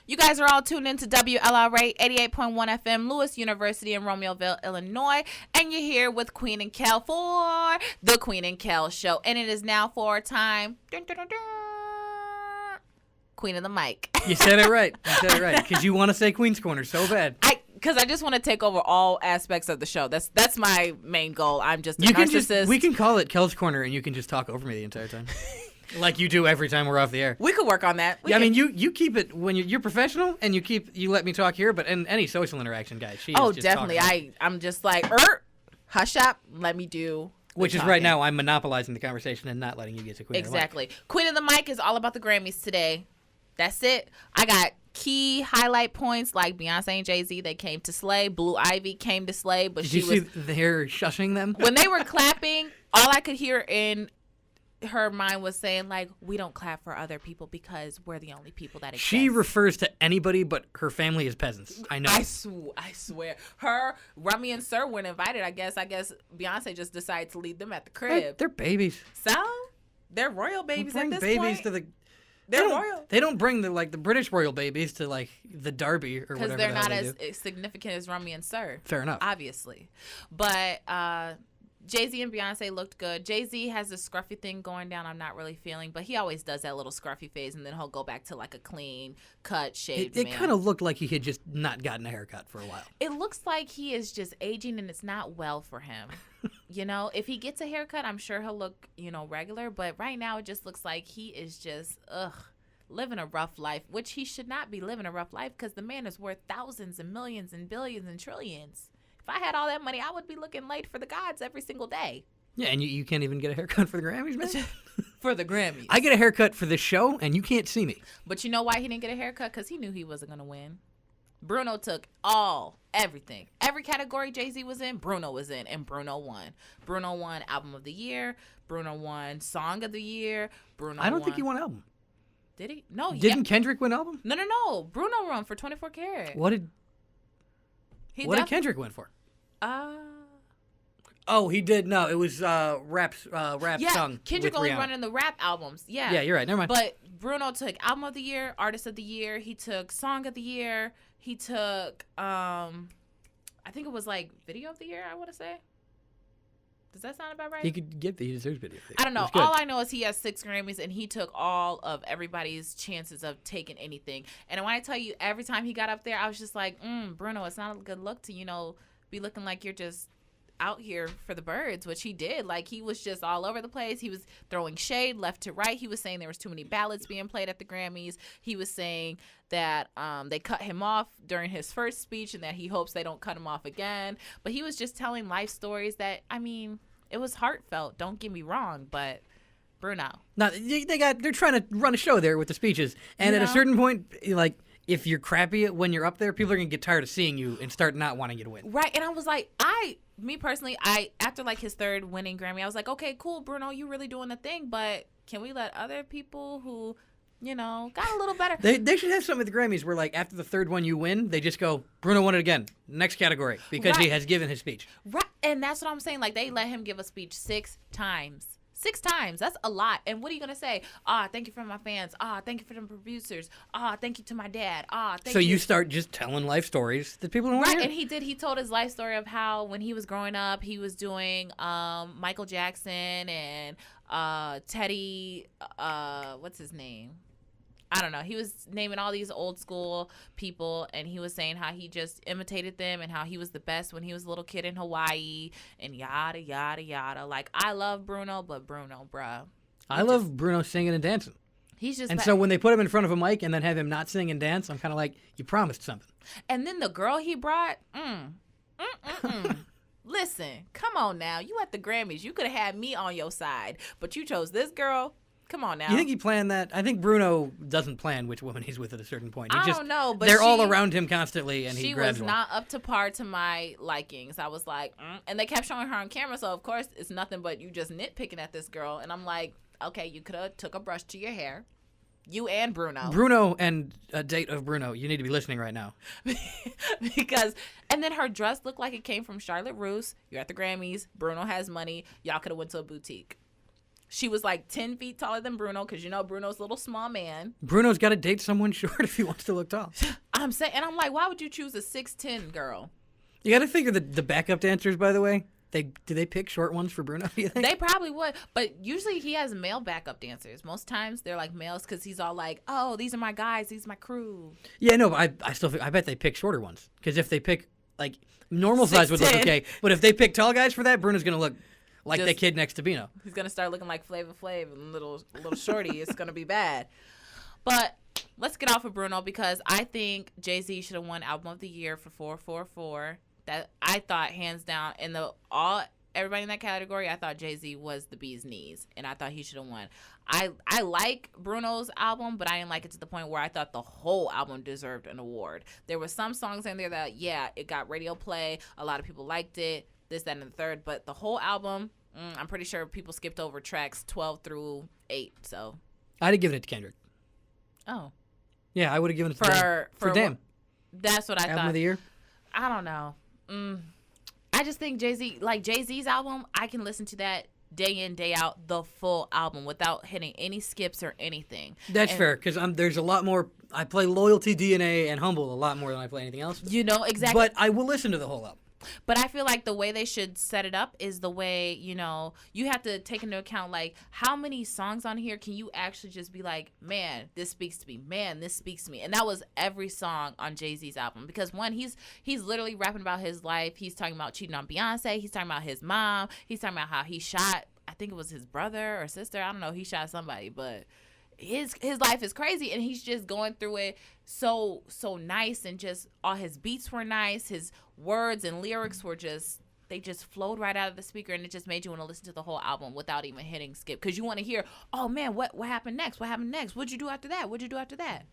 You guys are all tuned into WLRA 88.1 FM, Lewis University in Romeoville, Illinois. And you're here with Queen and Kel for the Queen and Kel Show. And it is now for time. Dun, dun, dun, dun. Queen of the mic. You said it right. Because you want to say Queen's Corner so bad. Because I just want to take over all aspects of the show. That's my main goal. I'm just a narcissist. We can call it Kel's Corner, and you can just talk over me the entire time. Like you do every time we're off the air. We could work on that. I mean, you keep it when you're professional, and you let me talk here. But in any social interaction, guys, definitely. I'm just like, hush up, let me do. Which is right now, I'm monopolizing the conversation and not letting you get to Queen. Exactly. Queen of the Mic is all about the Grammys today. That's it. I got key highlight points like Beyonce and Jay-Z. They came to slay. Blue Ivy came to slay, but Did you see they're shushing them when they were clapping. All I could hear in her mind was saying, like, we don't clap for other people because we're the only people that exist. She refers to anybody but her family as peasants. I know. I swear. Her, Rummy and Sir weren't invited. I guess Beyonce just decided to leave them at the crib. They're babies. So? They're royal babies at this babies point. To the... They're royal. They don't bring the British royal babies to the Derby or whatever. Because they're not as significant as Rummy and Sir. Fair enough. Obviously. But Jay-Z and Beyonce looked good. Jay-Z has this scruffy thing going down I'm not really feeling, but he always does that little scruffy phase, and then he'll go back to like a clean cut, shaved man. It kind of looked like he had just not gotten a haircut for a while. It looks like he is just aging, and it's not well for him. If he gets a haircut, I'm sure he'll look, regular, but right now it just looks like he is just, living a rough life, which he should not be living a rough life because the man is worth thousands and millions and billions and trillions. If I had all that money, I would be looking late for the gods every single day. Yeah, and you can't even get a haircut for the Grammys, man? For the Grammys. I get a haircut for this show, and you can't see me. But you know why he didn't get a haircut? Because he knew he wasn't going to win. Bruno took everything. Every category Jay-Z was in, Bruno was in, and Bruno won. Bruno won Album of the Year. Bruno won Song of the Year. I don't think he won Album. Did he? No. Didn't Kendrick win Album? No. Bruno won for 24 Karat. What did Kendrick win for? Oh, he did. No, it was rap song. Kendrick only running the rap albums. Yeah. Yeah, you're right. Never mind. But Bruno took Album of the Year, Artist of the Year. He took Song of the Year. He took, I think it was like Video of the Year, I want to say. Does that sound about right? He deserves Video. I don't know. All I know is he has 6 Grammys, and he took all of everybody's chances of taking anything. And when I tell you, every time he got up there, I was just like, Bruno, it's not a good look to, be looking like you're just out here for the birds, which he did. Like, he was just all over the place. He was throwing shade left to right. He was saying there was too many ballads being played at the Grammys. He was saying that they cut him off during his first speech and that he hopes they don't cut him off again. But he was just telling life stories that, it was heartfelt. Don't get me wrong, but Bruno. No, they're trying to run a show there with the speeches, and at a certain point, like, if you're crappy when you're up there, people are gonna get tired of seeing you and start not wanting you to win. Right, and I was like, me personally, after like his 3rd winning Grammy, I was like, okay, cool, Bruno, you really doing the thing, but can we let other people who, got a little better? They should have something at the Grammys where, like, after the 3rd one you win, they just go, Bruno won it again, next category, because he has given his speech. Right, and that's what I'm saying. Like, they let him give a speech 6 times. 6 times. That's a lot. And what are you going to say? Thank you for my fans. Thank you for the producers. Thank you to my dad. Thank you. So you start just telling life stories that people don't want to hear. Right, and he did. He told his life story of how when he was growing up, he was doing Michael Jackson and Teddy, what's his name? I don't know. He was naming all these old school people, and he was saying how he just imitated them and how he was the best when he was a little kid in Hawaii and yada, yada, yada. Like, I love Bruno, but Bruno, bruh. I love Bruno singing and dancing. He's just... And so when they put him in front of a mic and then have him not sing and dance, I'm kind of like, you promised something. And then the girl he brought, Listen, come on now. You at the Grammys. You could have had me on your side, but you chose this girl. Come on now. You think he planned that? I think Bruno doesn't plan which woman he's with at a certain point. I don't know, but they're all around him constantly, and he grabs one. She was not up to par to my likings. I was like, and they kept showing her on camera, so of course it's nothing but you just nitpicking at this girl. And I'm like, okay, you could have took a brush to your hair. You and Bruno. Bruno and a date of Bruno. You need to be listening right now. And then her dress looked like it came from Charlotte Russe. You're at the Grammys. Bruno has money. Y'all could have went to a boutique. She was like 10 feet taller than Bruno because, you know, Bruno's a little small man. Bruno's got to date someone short if he wants to look tall. I'm saying, and I'm like, why would you choose a 6'10" girl? You got to figure the backup dancers, by the way. Do they pick short ones for Bruno, do you think? They probably would, but usually he has male backup dancers. Most times they're like males because he's all like, oh, these are my guys, these are my crew. Yeah, no, but I bet they pick shorter ones because if they pick like normal size would look okay, but if they pick tall guys for that, Bruno's gonna look like the kid next to Bino. He's gonna start looking like Flavor Flav and little shorty. It's gonna be bad. But let's get off of Bruno because I think Jay-Z should have won Album of the Year for 444. That I thought hands down in everybody in that category, I thought Jay-Z was the bee's knees, and I thought he should have won. I like Bruno's album, but I didn't like it to the point where I thought the whole album deserved an award. There were some songs in there that, yeah, it got radio play. A lot of people liked it, this, that, and the third. But the whole album, I'm pretty sure people skipped over tracks 12 through 8. So I'd have given it to Kendrick. Oh. Yeah, I would have given it to for Damn. That's what I thought. Album of the Year? I don't know. I just think Jay-Z's album, I can listen to that day in, day out, the full album without hitting any skips or anything. That's fair, because there's a lot more. I play Loyalty, DNA, and Humble a lot more than I play anything else. You know, exactly. But I will listen to the whole album. But I feel like the way they should set it up is the way, you know, you have to take into account, like, how many songs on here can you actually just be like, man, this speaks to me. Man, this speaks to me. And that was every song on Jay-Z's album. Because, one, he's literally rapping about his life. He's talking about cheating on Beyonce. He's talking about his mom. He's talking about how he shot, I think it was his brother or sister. I don't know. He shot somebody. But his life is crazy, and he's just going through it so nice, and just all his beats were nice. His words and lyrics were they just flowed right out of the speaker, and it just made you want to listen to the whole album without even hitting skip, because you want to hear, oh man, what happened next? What happened next? What'd you do after that? What'd you do after that?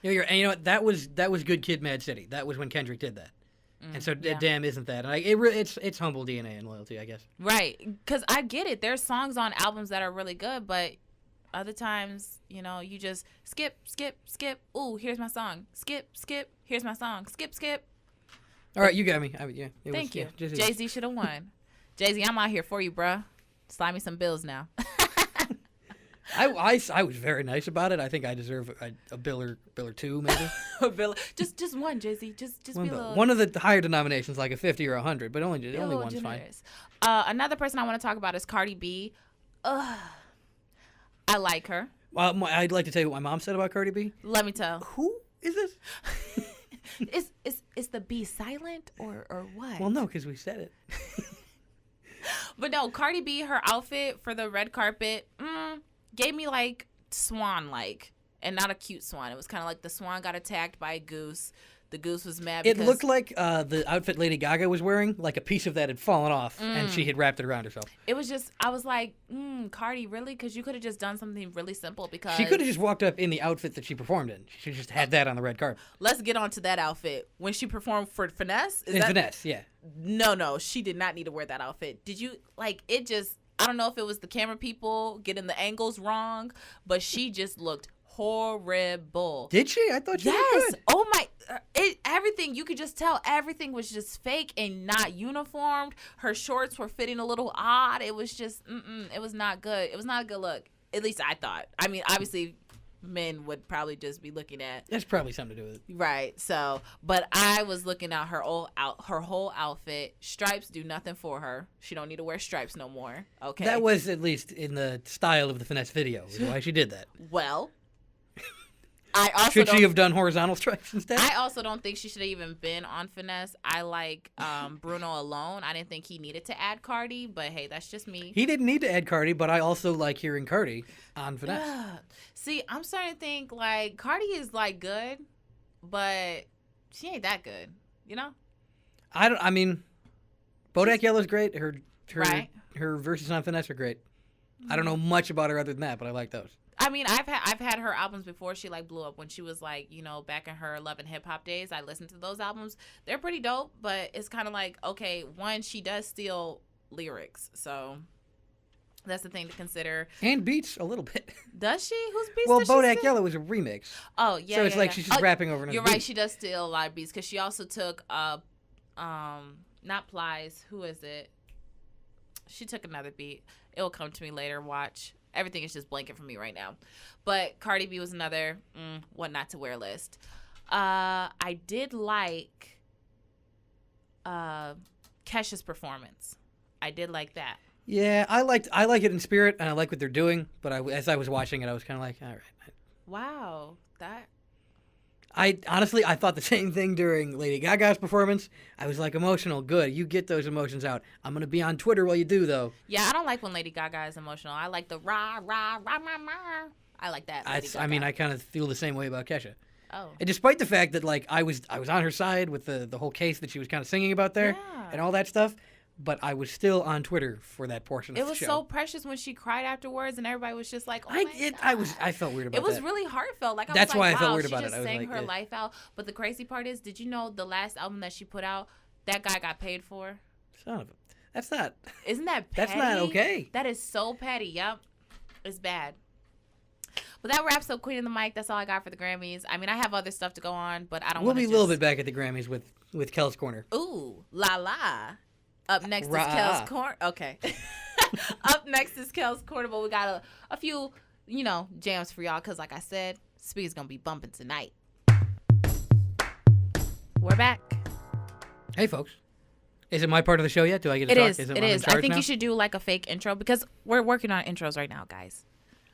Yeah, and you know what? That was Good Kid, Mad City. That was when Kendrick did that. And so, yeah. Damn, isn't that? And it's Humble, DNA, and Loyalty, I guess. Right, because I get it. There's songs on albums that are really good, but other times, you know, you just skip. Ooh, here's my song. Skip. Here's my song. Skip. All right, you got me. Thank you. Yeah, Jay-Z should have won. Jay-Z, I'm out here for you, bruh. Slide me some bills now. I was very nice about it. I think I deserve a bill or two, maybe. A bill, just one, Jay-Z. Just be a little. One of the higher denominations, like a 50 or 100, but only one's generous. Fine. Another person I want to talk about is Cardi B. I like her. Well, I'd like to tell you what my mom said about Cardi B. Let me tell. Who is this? Is the B silent or what? Well, no, because we said it. But no, Cardi B, her outfit for the red carpet gave me like swan-like, and not a cute swan. It was kind of like the swan got attacked by a goose. The goose was mad because... It looked like the outfit Lady Gaga was wearing, like a piece of that had fallen off, and she had wrapped it around herself. It was just, I was like, Cardi, really? Because you could have just done something really simple, because... She could have just walked up in the outfit that she performed in. She just had that on the red carpet. Let's get on to that outfit. When she performed for Finesse... Finesse, yeah. No, she did not need to wear that outfit. Did you, like, it just... I don't know if it was the camera people getting the angles wrong, but she just looked horrible. Did she? I thought she looked good. Oh my, everything, you could just tell everything was just fake and not uniformed. Her shorts were fitting a little odd. It was just, it was not good. It was not a good look. At least I thought. I mean, obviously men would probably just be looking at. That's probably something to do with it. Right. So, but I was looking at her whole outfit. Stripes do nothing for her. She don't need to wear stripes no more. Okay. That was at least in the style of the Finesse video. Is why she did that. Well, should she have done horizontal stripes instead? I also don't think she should have even been on Finesse. I like Bruno alone. I didn't think he needed to add Cardi, but hey, that's just me. He didn't need to add Cardi, but I also like hearing Cardi on Finesse. See, I'm starting to think like Cardi is like good, but she ain't that good, you know? I mean, Bodak Yellow's great. Her verses on Finesse are great. I don't know much about her other than that, but I like those. I mean, I've had her albums before she like blew up, when she was like, you know, back in her Love and Hip Hop days. I listened to those albums. They're pretty dope, but it's kind of like, okay, one, she does steal lyrics, so that's the thing to consider. And beats a little bit. Does she? Whose beats? Well, does Bodak she Yellow was a remix. Oh yeah. So it's like she's just rapping over another You're beat. right. She does steal a lot of beats, because she also took not Plies. Who is it? She took another beat. It'll come to me later. Watch. Everything is just blanket for me right now. But Cardi B was another what not to wear list. I did like Kesha's performance. I did like that. Yeah, I like it in spirit, and I like what they're doing. But as I was watching it, I was kind of like, all right. Wow, that. I thought the same thing during Lady Gaga's performance. I was like, emotional, good. You get those emotions out. I'm gonna be on Twitter while you do, though. Yeah, I don't like when Lady Gaga is emotional. I like the rah rah rah rah rah. I like that. I mean, I kind of feel the same way about Kesha. Oh. And despite the fact that like I was on her side with the whole case that she was kind of singing about there and all that stuff. But I was still on Twitter for that portion of the show. It was so precious when she cried afterwards, and everybody was just like, "Oh my God." I felt weird about that. It was really heartfelt. Like that's why I felt weird about it. She just sang her like, life out. But the crazy part is, did you know the last album that she put out, that guy got paid for? Son of a, that's not. Isn't that petty? That's not okay. That is so petty. Yep, it's bad. But that wraps up Queen of the Mic. That's all I got for the Grammys. I mean, I have other stuff to go on, but I don't. We'll be a little bit back at the Grammys with Kel's Corner. Ooh, la la. Up next is Kel's Corner. Okay. Up next is Kel's Corner, but we got a few, jams for y'all because, like I said, Speed's going to be bumping tonight. We're back. Hey, folks. Is it my part of the show yet? Do I get to talk? It is. I think you should do like a fake intro because we're working on intros right now, guys.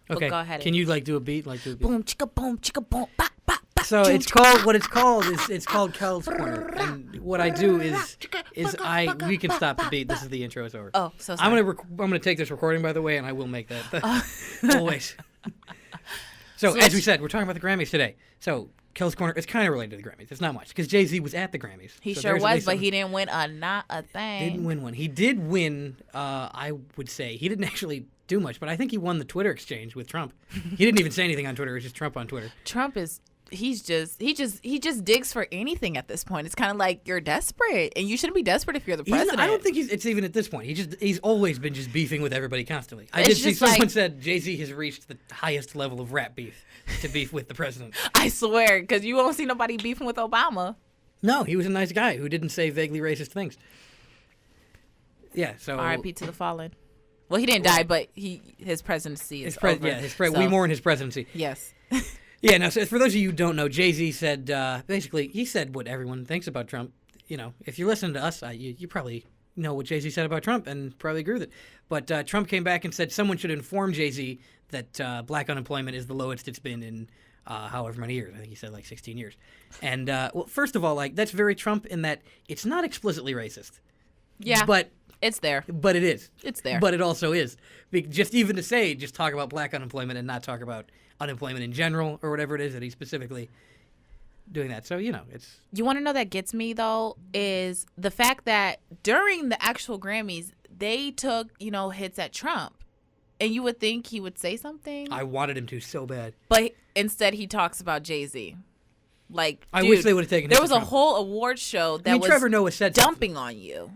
Okay. But go ahead. Can you do a beat? Boom, chicka, boom, bop, bop. So it's called it's called Kel's Corner, and what I do is we can stop the beat. This is the intro. It's over. Oh, so sorry. I'm gonna take this recording, by the way, and I will make that always. So as we said, we're talking about the Grammys today. So Kel's Corner is kind of related to the Grammys. It's not much because Jay-Z was at the Grammys. He sure was, but he didn't win not a thing. Didn't win one. He did win. I would say he didn't actually do much, but I think he won the Twitter exchange with Trump. He didn't even say anything on Twitter. It was just Trump on Twitter. Trump is. He just digs for anything at this point. It's kind of like you're desperate, and you shouldn't be desperate if you're the president. I don't think it's even at this point. He's always been just beefing with everybody constantly. I did see someone said Jay-Z has reached the highest level of rap beef to beef with the president. I swear, because you won't see nobody beefing with Obama. No, he was a nice guy who didn't say vaguely racist things. Yeah, so R.I.P. to the fallen. Well, he didn't die, but his presidency is over. We mourn his presidency. Yes. Yeah, no, so for those of you who don't know, Jay-Z said, basically, he said what everyone thinks about Trump. If you listen to us, you probably know what Jay-Z said about Trump and probably agree with it. But Trump came back and said someone should inform Jay-Z that black unemployment is the lowest it's been in however many years. I think he said like 16 years. And, well, first of all, that's very Trump in that it's not explicitly racist. Yeah, but it's there. But it is. It's there. But it also is. Just even to say, just talk about black unemployment and not talk about unemployment in general or whatever it is that he's specifically doing that. So, it's... You want to know that gets me, though, is the fact that during the actual Grammys, they took, hits at Trump. And you would think he would say something. I wanted him to so bad. But instead he talks about Jay-Z. Like, I wish they would have taken There was a whole award show that was Trevor Noah said dumping on you.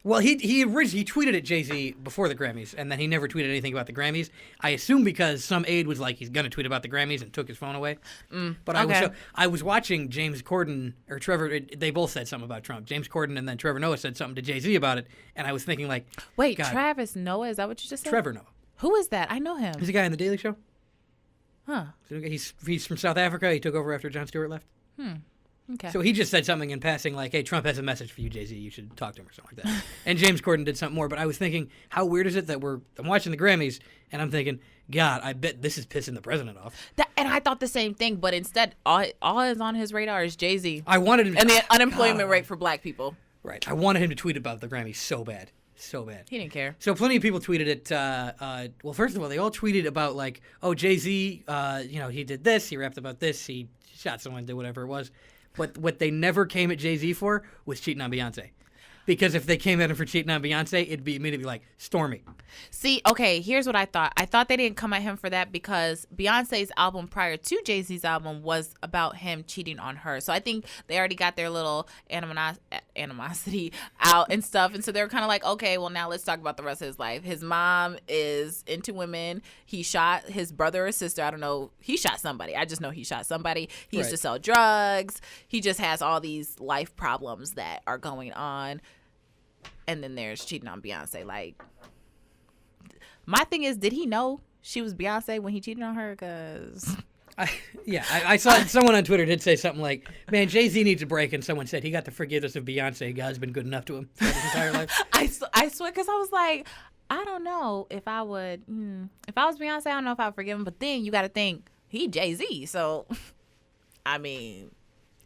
Well, he tweeted at Jay-Z before the Grammys, and then he never tweeted anything about the Grammys. I assume because some aide was like, he's going to tweet about the Grammys and took his phone away. But okay. I was watching James Corden, or Trevor, they both said something about Trump. James Corden and then Trevor Noah said something to Jay-Z about it, and I was thinking like, wait, God, Travis Noah, is that what you just said? Trevor Noah. Who is that? I know him. He's a guy on The Daily Show. Huh. He's from South Africa. He took over after Jon Stewart left. Okay. So he just said something in passing like, hey, Trump has a message for you, Jay-Z. You should talk to him or something like that. And James Corden did something more. But I was thinking, how weird is it that I'm watching the Grammys and I'm thinking, God, I bet this is pissing the president off. And I thought the same thing. But instead, all is on his radar is Jay-Z. I wanted him to, and the unemployment rate for black people. Right. I wanted him to tweet about the Grammys so bad. So bad. He didn't care. So plenty of people tweeted it. Well, first of all, they all tweeted about like, oh, Jay-Z, he did this. He rapped about this. He shot someone, did whatever it was. But what they never came at Jay-Z for was cheating on Beyonce. Because if they came at him for cheating on Beyonce, it'd be immediately like, Stormy. See, okay, here's what I thought. I thought they didn't come at him for that because Beyonce's album prior to Jay-Z's album was about him cheating on her. So I think they already got their little animosity out and stuff. And so they were kind of like, okay, well, now let's talk about the rest of his life. His mom is into women. He shot his brother or sister. I don't know. He shot somebody. I just know he shot somebody. He used to sell drugs. He just has all these life problems that are going on. And then there's cheating on Beyonce. Like, My thing is, did he know she was Beyonce when he cheated on her? Because I saw someone on Twitter did say something like, "Man, Jay-Z needs a break," and someone said he got the forgiveness of Beyonce. God's been good enough to him throughout his entire life. I swear, because I was like, I don't know if I would. If I was Beyonce, I don't know if I would forgive him. But then you got to think he Jay-Z, so I mean,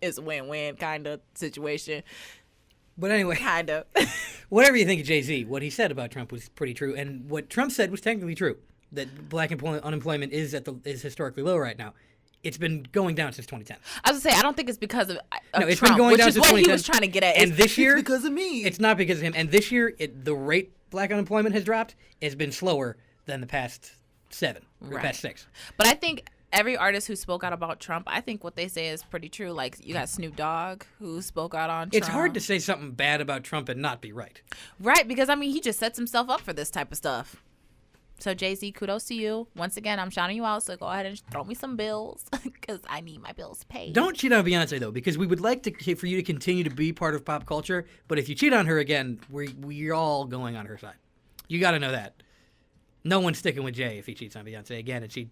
it's a win-win kind of situation. But anyway, kind of. Whatever you think of Jay-Z, what he said about Trump was pretty true, and what Trump said was technically true. That black unemployment is historically low right now. It's been going down since 2010. I was gonna say, I don't think it's because of no, it's Trump, been going down since 2010. Which is what he was trying to get at. And this year, it's because of me. It's not because of him. And this year, the rate black unemployment has dropped has been slower than the past 7 or past 6. But I think every artist who spoke out about Trump, I think what they say is pretty true. Like, you got Snoop Dogg who spoke out on Trump. It's hard to say something bad about Trump and not be right. Right, because, I mean, he just sets himself up for this type of stuff. So, Jay-Z, kudos to you. Once again, I'm shouting you out, so go ahead and throw me some bills because I need my bills paid. Don't cheat on Beyonce, though, because we would like for you to continue to be part of pop culture, but if you cheat on her again, we're all going on her side. You got to know that. No one's sticking with Jay if he cheats on Beyonce again, and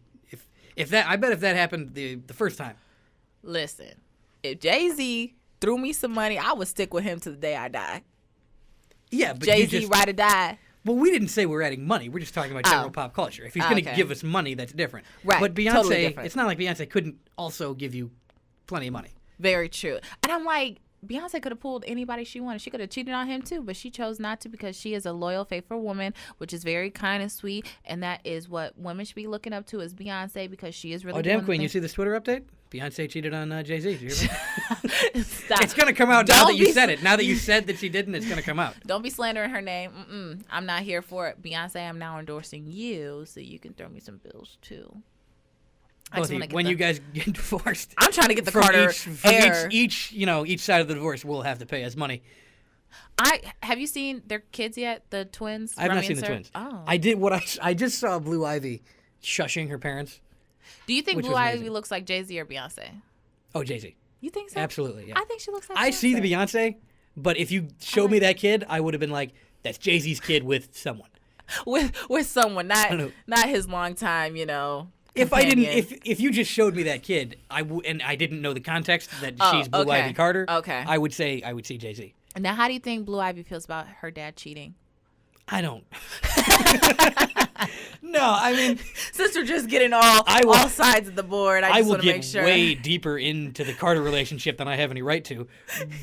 I bet if that happened the first time. Listen, if Jay-Z threw me some money, I would stick with him to the day I die. Yeah, but Jay-Z, ride or die. Well, we didn't say we're adding money. We're just talking about general pop culture. If he's going to give us money, that's different. Right. But Beyonce, totally different. It's not like Beyonce couldn't also give you plenty of money. Very true. And I'm like, Beyonce could have pulled anybody she wanted. She could have cheated on him too, but she chose not to because she is a loyal, faithful woman, which is very kind and sweet. And that is what women should be looking up to, is Beyonce, because she is really. Oh, damn, Queen! You see this Twitter update? Beyonce cheated on Jay-Z. Did you hear me? Stop. It's gonna come out now that you said it. Now that you said that she didn't, it's gonna come out. Don't be slandering her name. I'm not here for it. Beyonce, I'm now endorsing you, so you can throw me some bills too. When you guys get divorced, I'm trying to get the Carter heir. Each side of the divorce will have to pay us money. Have you seen their kids yet? The twins. I've not seen the twins. Oh, I did. I just saw Blue Ivy shushing her parents. Do you think Blue Ivy looks like Jay-Z or Beyonce? Oh, Jay-Z. You think so? Absolutely. Yeah. I think she looks like. I see the Beyonce, but if you showed me that kid, I would have been like, "That's Jay-Z's kid with someone." with someone, not his long time, If I didn't, if you just showed me that kid, and I didn't know the context that she's Blue Ivy Carter, I would see Jay-Z. Now, how do you think Blue Ivy feels about her dad cheating? I don't. No, I mean, since we're just getting all sides of the board, I just want to make sure. I will get way deeper into the Carter relationship than I have any right to,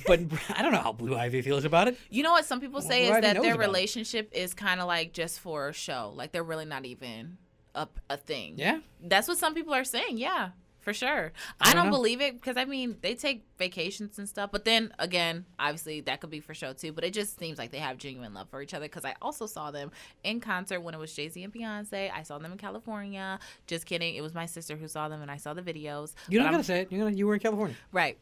but I don't know how Blue Ivy feels about it. You know what some people say is that their relationship is kind of like just for a show, like they're really not even a thing. Yeah, that's what some people are saying. Yeah, for sure. I don't believe it because I mean they take vacations and stuff, but then again, obviously that could be for show too. But it just seems like they have genuine love for each other because I also saw them in concert when it was Jay-Z and Beyonce. I saw them in California. Just kidding, it was my sister who saw them and I saw the videos. You don't gotta say it. You were in California, right?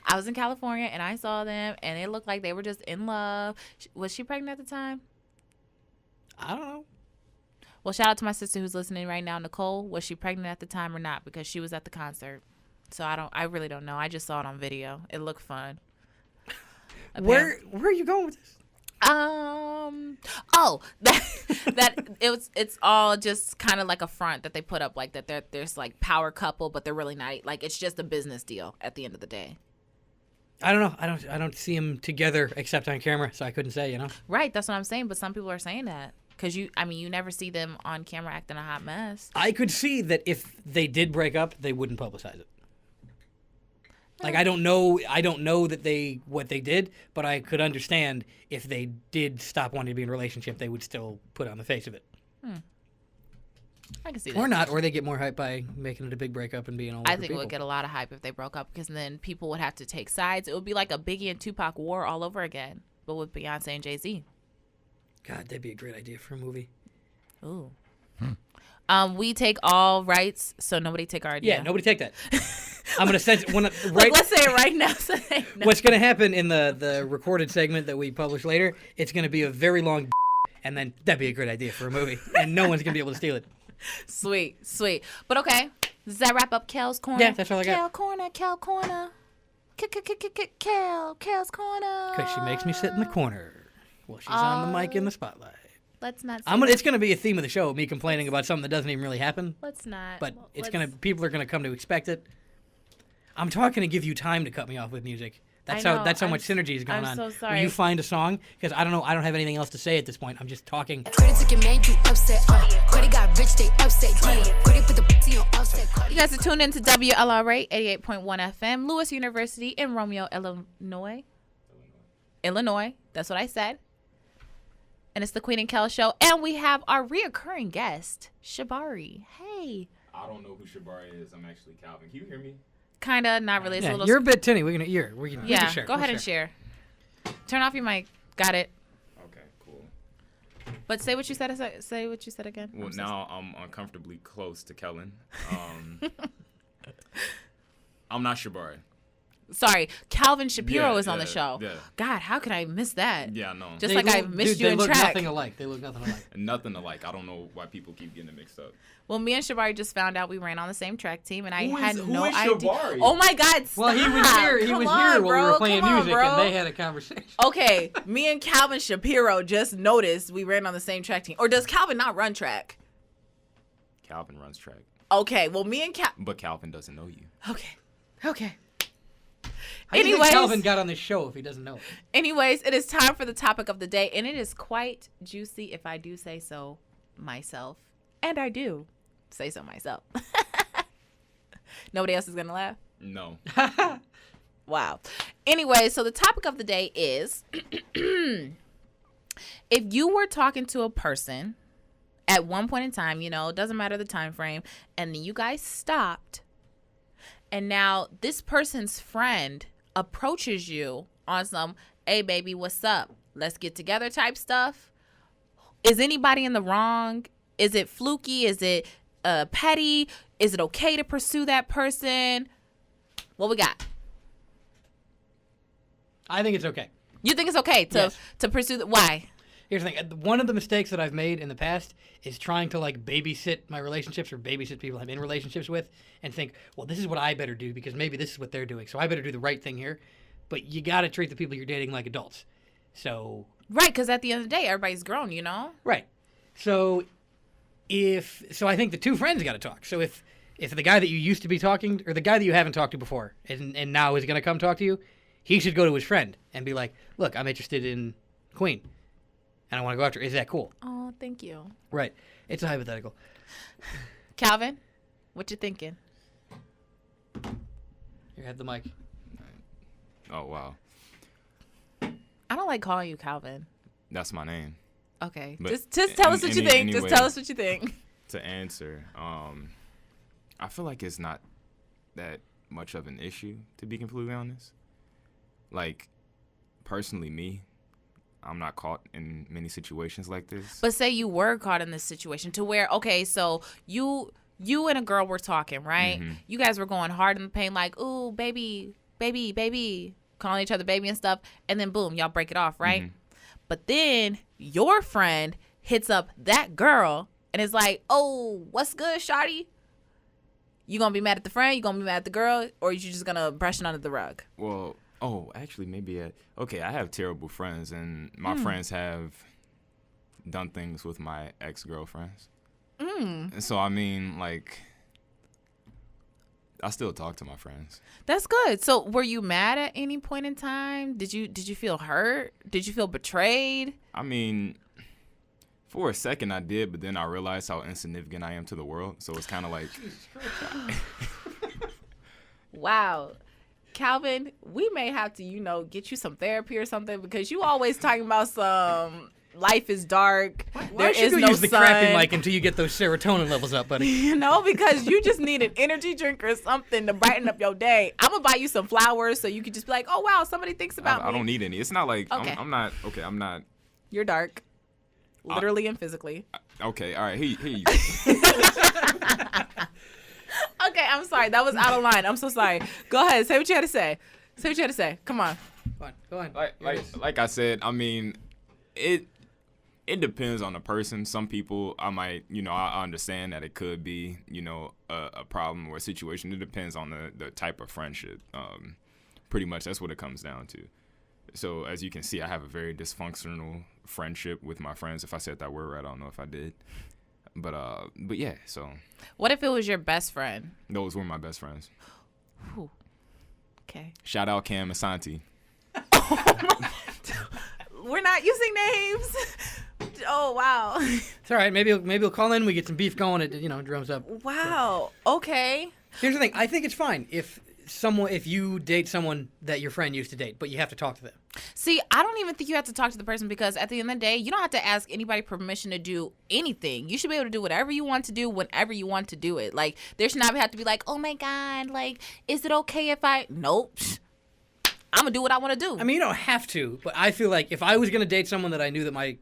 I was in California and I saw them and it looked like they were just in love. Was she pregnant at the time? I don't know. Well, shout out to my sister who's listening right now, Nicole. Was she pregnant at the time or not? Because she was at the concert. So I really don't know. I just saw it on video. It looked fun. Where are you going with this? It's all just kind of like a front that they put up, like that there's like power couple, but they're really not. Like it's just a business deal at the end of the day. I don't know. I don't see them together except on camera, so I couldn't say. Right. That's what I'm saying. But some people are saying that. Because you never see them on camera acting a hot mess. I could see that if they did break up, they wouldn't publicize it. Like I don't know that what they did, but I could understand if they did stop wanting to be in a relationship, they would still put it on the face of it. I can see that. Or not, or they get more hype by making it a big breakup and being all over I think people. it would get a lot of hype if they broke up because then people would have to take sides. It would be like a Biggie and Tupac war all over again, but with Beyonce and Jay-Z. God, that'd be a great idea for a movie. Ooh. We take all rights, so nobody take our idea. Yeah, nobody take that. I'm gonna send let's say it right now. No. What's gonna happen in the recorded segment that we publish later? It's gonna be a very long, and then that'd be a great idea for a movie, and no one's gonna be able to steal it. Sweet. But okay, does that wrap up Kel's Corner? Yeah, that's all I got. Kel Corner. Kel's Corner. Because she makes me sit in the corner while she's on the mic in the spotlight. Let's not. It's gonna be a theme of the show. Me complaining about something that doesn't even really happen. Let's not. But people are gonna come to expect it. I'm talking to give you time to cut me off with music. That's how much synergy is going on. I'm so sorry. When you find a song, because I don't know, I don't have anything else to say at this point. I'm just talking. You guys are tuned in to WLRA 88.1 FM, Lewis University in Romeo, Illinois. That's what I said. And it's the Queen and Kel Show. And we have our reoccurring guest, Shabari. Hey. I don't know who Shabari is. I'm actually Calvin. Can you hear me? Kind of, not really. It's a little... You're a bit tinny. We can share. Go ahead and share. Turn off your mic. Got it. Okay, cool. But say what you said. Say what you said again. Well, now I'm uncomfortably close to Kellen. I'm not Shabari. Sorry, Calvin Shapiro is on the yeah, show. Yeah. God, how could I miss that? Yeah, no. Just like I missed you in track. They look nothing alike. They look nothing alike. Nothing alike. I don't know why people keep getting it mixed up. Well, me and Shabari just found out we ran on the same track team, and I had who no is idea. Shabari? Oh my God! Stop. Well, he was here. He was here when we were playing music, and they had a conversation. Okay, me and Calvin Shapiro just noticed we ran on the same track team. Or does Calvin not run track? Calvin runs track. Okay, well, me and But Calvin doesn't know you. Okay. How do you think Calvin got on this show if he doesn't know it? Anyways, it is time for the topic of the day, and it is quite juicy, if I do say so myself. And I do say so myself. Nobody else is going to laugh? No. Wow. Anyway, so the topic of the day is if you were talking to a person at one point in time, it doesn't matter the time frame, and then you guys stopped, and now this person's friend approaches you on some, hey, baby, what's up? Let's get together type stuff. Is anybody in the wrong? Is it fluky? Is it petty? Is it okay to pursue that person? What we got? I think it's okay. You think it's okay to pursue why? Here's the thing. One of the mistakes that I've made in the past is trying to babysit my relationships or babysit people I'm in relationships with and think, well, this is what I better do because maybe this is what they're doing. So I better do the right thing here. But you got to treat the people you're dating like adults. So right, because at the end of the day, everybody's grown, Right. So I think the two friends got to talk. So if the guy that you used to be talking or the guy that you haven't talked to before and now is going to come talk to you, he should go to his friend and be like, look, I'm interested in Queen. And I want to go after her. Is that cool? Oh, thank you. Right. It's a hypothetical. Calvin, what you thinking? Here, have the mic. Oh, wow. I don't like calling you Calvin. That's my name. Okay. But just tell us what you think. Anyway, just tell us what you think. To answer, I feel like it's not that much of an issue, to be completely honest. Personally, me, I'm not caught in many situations like this. But say you were caught in this situation to where, okay, so you and a girl were talking, right? Mm-hmm. You guys were going hard in the paint like, ooh, baby, calling each other baby and stuff. And then boom, y'all break it off, right? Mm-hmm. But then your friend hits up that girl and is like, oh, what's good, shawty? You gonna be mad at the friend? You gonna be mad at the girl? Or you just gonna brush it under the rug? Well, actually, maybe. I have terrible friends, and my friends have done things with my ex-girlfriends. And so, I mean, I still talk to my friends. That's good. So, were you mad at any point in time? Did you feel hurt? Did you feel betrayed? I mean, for a second I did, but then I realized how insignificant I am to the world. So it's kind of like... Wow. Calvin, we may have to, get you some therapy or something because you always talking about some life is dark. Why should you use the crappy mic until you get those serotonin levels up, buddy? Because you just need an energy drink or something to brighten up your day. I'm going to buy you some flowers so you can just be like, oh, wow, somebody thinks about me. I don't need any. It's not like okay. I'm not. You're dark. Literally and physically. Okay, all right. Here you go. Okay, I'm sorry. That was out of line. I'm so sorry. Go ahead. Say what you had to say. Come on. Go on. Like I said, I mean, it depends on the person. Some people, I might, I understand that it could be, a problem or a situation. It depends on the type of friendship. Pretty much that's what it comes down to. So as you can see, I have a very dysfunctional friendship with my friends. If I said that word right, I don't know if I did. But yeah, so. What if it was your best friend? Those were my best friends. Whew. Okay. Shout out Cam and Santi. We're not using names. Oh, wow. It's all right. Maybe we'll call in. We get some beef going. It drums up. Wow. Okay. Here's the thing. I think it's fine if you date someone that your friend used to date, but you have to talk to them. See, I don't even think you have to talk to the person, because at the end of the day, you don't have to ask anybody permission to do anything. You should be able to do whatever you want to do whenever you want to do it. Like, there should not have to be like, oh my God, like, is it okay if I... Nope. I'm going to do what I want to do. I mean, you don't have to, but I feel like if I was going to date someone that I knew that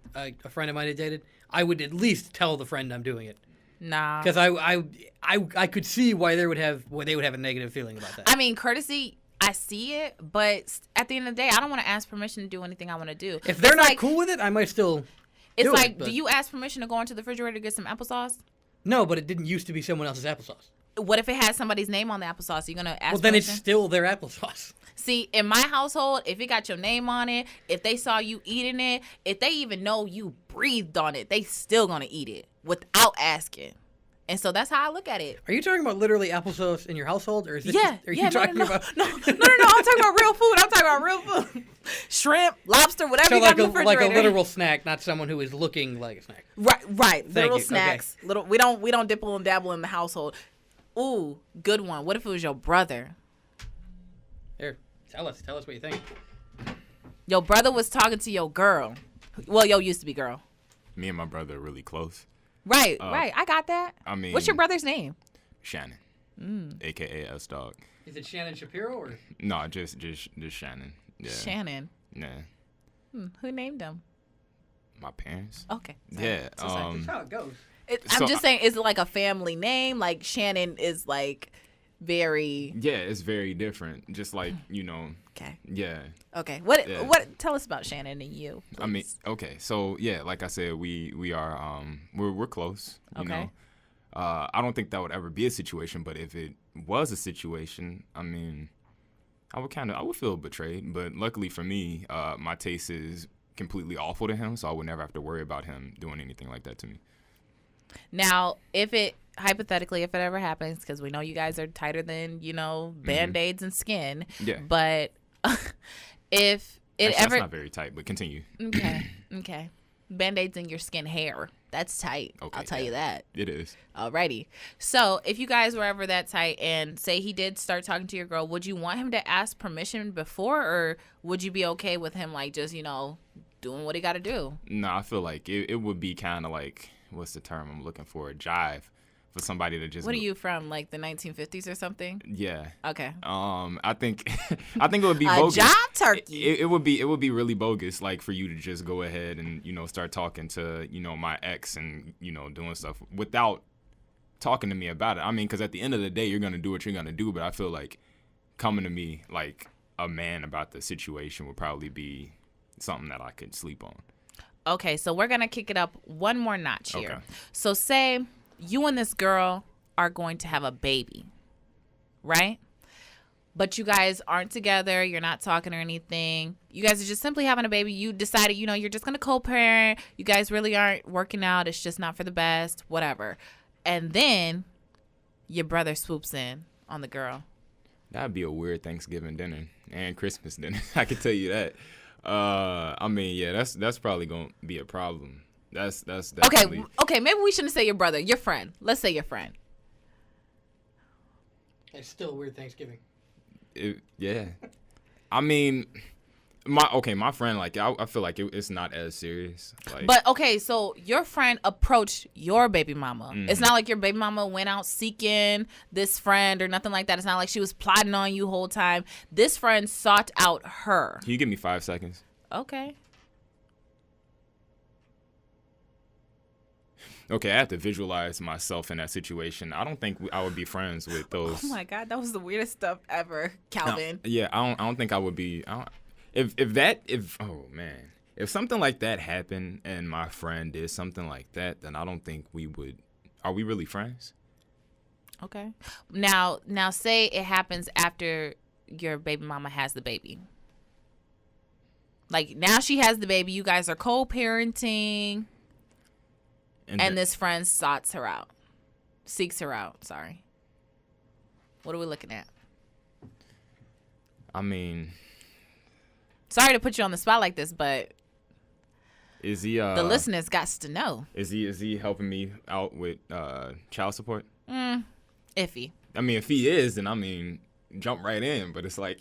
a friend of mine had dated, I would at least tell the friend I'm doing it. Nah. Because I could see why they would have a negative feeling about that. I mean, courtesy, I see it, but at the end of the day, I don't want to ask permission to do anything I want to do. If they're not cool with it, I might still do it. Do you ask permission to go into the refrigerator to get some applesauce? No, but it didn't used to be someone else's applesauce. What if it has somebody's name on the applesauce? You're going to ask Well, then permission? it's still their applesauce. See, in my household, if it got your name on it, if they saw you eating it, if they even know you breathed on it, they still going to eat it without asking. And so that's how I look at it. Are you talking about literally applesauce in your household, or is this? Yeah, Are you talking about? No. I'm talking about real food. I'm talking about real food. Shrimp, lobster, whatever you got in the refrigerator. Like a literal snack, not someone who is looking like a snack. Right. Literal you. snacks. Okay. Little. We don't dipple and dabble in the household. Ooh, good one. What if it was your brother? Here, tell us what you think. Your brother was talking to your girl. Well, yo used to be girl. Me and my brother are really close. Right. I got that. I mean, what's your brother's name? Shannon, aka S Dog. Is it Shannon Shapiro or? No, just Shannon. Yeah. Shannon. Yeah. Who named him? My parents. Okay. Sorry. Yeah. So sorry. That's how it goes. I'm just saying, is it like a family name? Like Shannon is like very. Yeah, it's very different. Just like Okay. Yeah. Okay. Yeah. What? Tell us about Shannon and you. Please. I mean, okay. So yeah, like I said, we are we're close. You know. I don't think that would ever be a situation, but if it was a situation, I mean, I would feel betrayed. But luckily for me, my taste is completely awful to him, so I would never have to worry about him doing anything like that to me. Now, hypothetically, if it ever happens, because we know you guys are tighter than, Band-Aids and skin. Yeah. But if it Actually, ever... That's not very tight, but continue. Okay. Band-Aids in your skin hair. That's tight. Okay, I'll tell you that. It is. Alrighty. So if you guys were ever that tight and say he did start talking to your girl, would you want him to ask permission before, or would you be okay with him like just, doing what he got to do? No, I feel like it would be kind of like, what's the term I'm looking for? A jive for somebody to just. What are you from, like the 1950s or something? Yeah. Okay. I think it would be bogus. A job turkey. It would be really bogus, like for you to just go ahead and start talking to my ex and doing stuff without talking to me about it. I mean, because at the end of the day, you're gonna do what you're gonna do. But I feel like coming to me like a man about the situation would probably be something that I could sleep on. Okay, so we're going to kick it up one more notch here. Okay. So say you and this girl are going to have a baby, right? But you guys aren't together. You're not talking or anything. You guys are just simply having a baby. You decided, you're just going to co-parent. You guys really aren't working out. It's just not for the best, whatever. And then your brother swoops in on the girl. That'd be a weird Thanksgiving dinner and Christmas dinner. I can tell you that. I mean, yeah, that's probably gonna be a problem. That's definitely... Okay. Maybe we shouldn't say your brother. Your friend. Let's say your friend. It's still a weird Thanksgiving. Yeah, I mean, my friend, like I feel like it's not as serious. Like, but okay, so your friend approached your baby mama. Mm-hmm. It's not like your baby mama went out seeking this friend or nothing like that. It's not like she was plotting on you whole time. This friend sought out her. Can you give me 5 seconds? Okay. Okay, I have to visualize myself in that situation. I don't think I would be friends with those. Oh my God, that was the weirdest stuff ever, Calvin. Yeah, I don't think I would be. If something like that happened and my friend did something like that, then I don't think we would. Are we really friends? Okay. Now say it happens after your baby mama has the baby. Like, now she has the baby. You guys are co-parenting. And this friend seeks her out. Sorry. What are we looking at? I mean, sorry to put you on the spot like this, but is he? The listeners got to know. Is he helping me out with child support? Iffy. I mean, if he is, then I mean, jump right in. But it's like,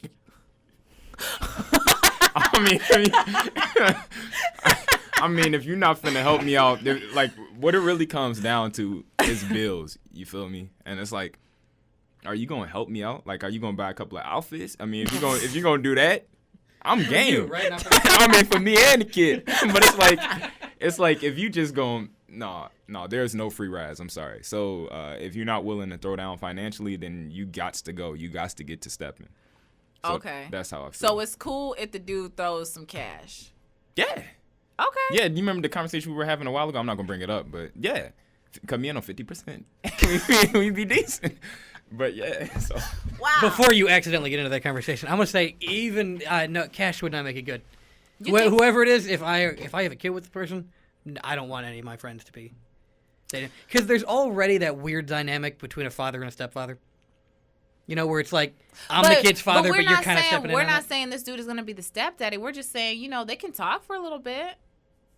I mean, if you're not finna help me out, like, what it really comes down to is bills. You feel me? And it's like, are you gonna help me out? Like, are you gonna buy a couple of outfits? I mean, if you're gonna do that, I'm game. You, right? I mean, for me and the kid. But it's like if you just going, no, there's no free rides. I'm sorry. So if you're not willing to throw down financially, then you gots to go. You gots to get to stepping. So okay. That's how I feel. So it's cool if the dude throws some cash. Yeah. Okay. Yeah. Do you remember the conversation we were having a while ago? I'm not gonna bring it up, but yeah, cut me in on 50%. We'd be decent. But yeah, so. Wow. Before you accidentally get into that conversation, I'm gonna say even no, cash would not make it good. Whoever it is, if I have a kid with the person, I don't want any of my friends to be dating, because there's already that weird dynamic between a father and a stepfather. You know, where it's like I'm the kid's father, but you're kind of stepping in. We're not saying this dude is gonna be the stepdaddy. We're just saying, you know, they can talk for a little bit.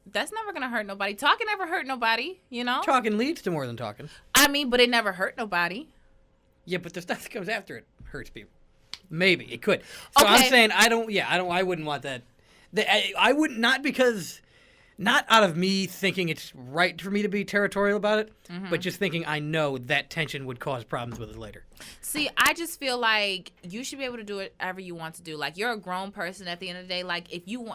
That's never gonna hurt nobody. Talking never hurt nobody. You know. Talking leads to more than talking. I mean, but it never hurt nobody. Yeah, but the stuff that comes after it hurts people. Maybe it could. So okay. I'm saying I wouldn't want that. I would not, because not out of me thinking it's right for me to be territorial about it, but just thinking I know that tension would cause problems with it later. See, I just feel like you should be able to do whatever you want to do. Like, you're a grown person at the end of the day. Like, if you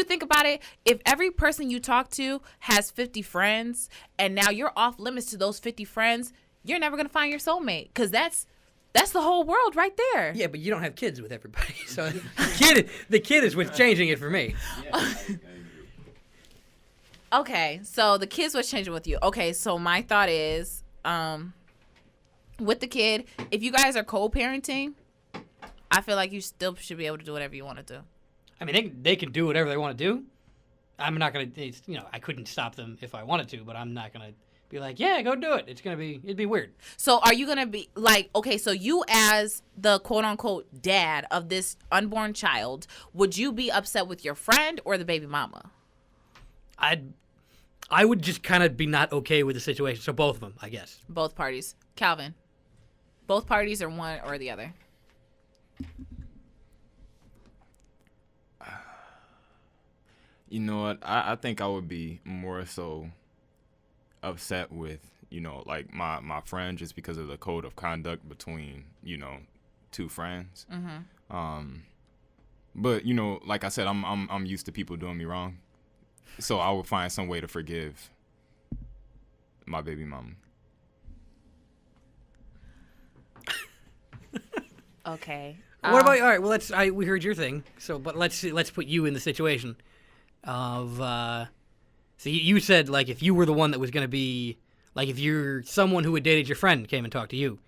think about it, if every person you talk to has 50 friends and now you're off limits to those 50 friends, you're never going to find your soulmate, because that's the whole world right there. Yeah, but you don't have kids with everybody. So the kid is what's changing it for me. Yeah, Okay, so the kids was changing with you. Okay, so my thought is, with the kid, if you guys are co-parenting, I feel like you still should be able to do whatever you want to do. I mean, they can do whatever they want to do. I'm not going to, I couldn't stop them if I wanted to, but I'm not going to be like, yeah, go do it. It'd be weird. So are you going to be like, okay, so you as the quote unquote dad of this unborn child, would you be upset with your friend or the baby mama? I would just kind of be not okay with the situation. So both of them, I guess. Both parties. Calvin, both parties or one or the other? You know what? I think I would be more so upset with, like my friend, just because of the code of conduct between, two friends. But like I said, I'm used to people doing me wrong, so I would find some way to forgive my baby mama. Okay. What about, all right, well, we heard your thing, but let's put you in the situation of, so you said, like, if you were the one that was going to be, like, if you're someone who had dated your friend came and talked to you,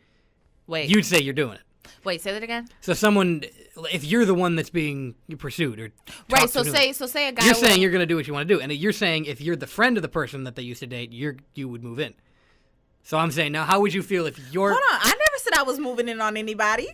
you'd say you're doing it. Wait, say that again? So someone, if you're the one that's being pursued or right, so say a guy. You're saying you're going to do what you want to do, and you're saying if you're the friend of the person that they used to date, you would move in. So I'm saying, now, how would you feel if you're... Hold on, I never said I was moving in on anybody.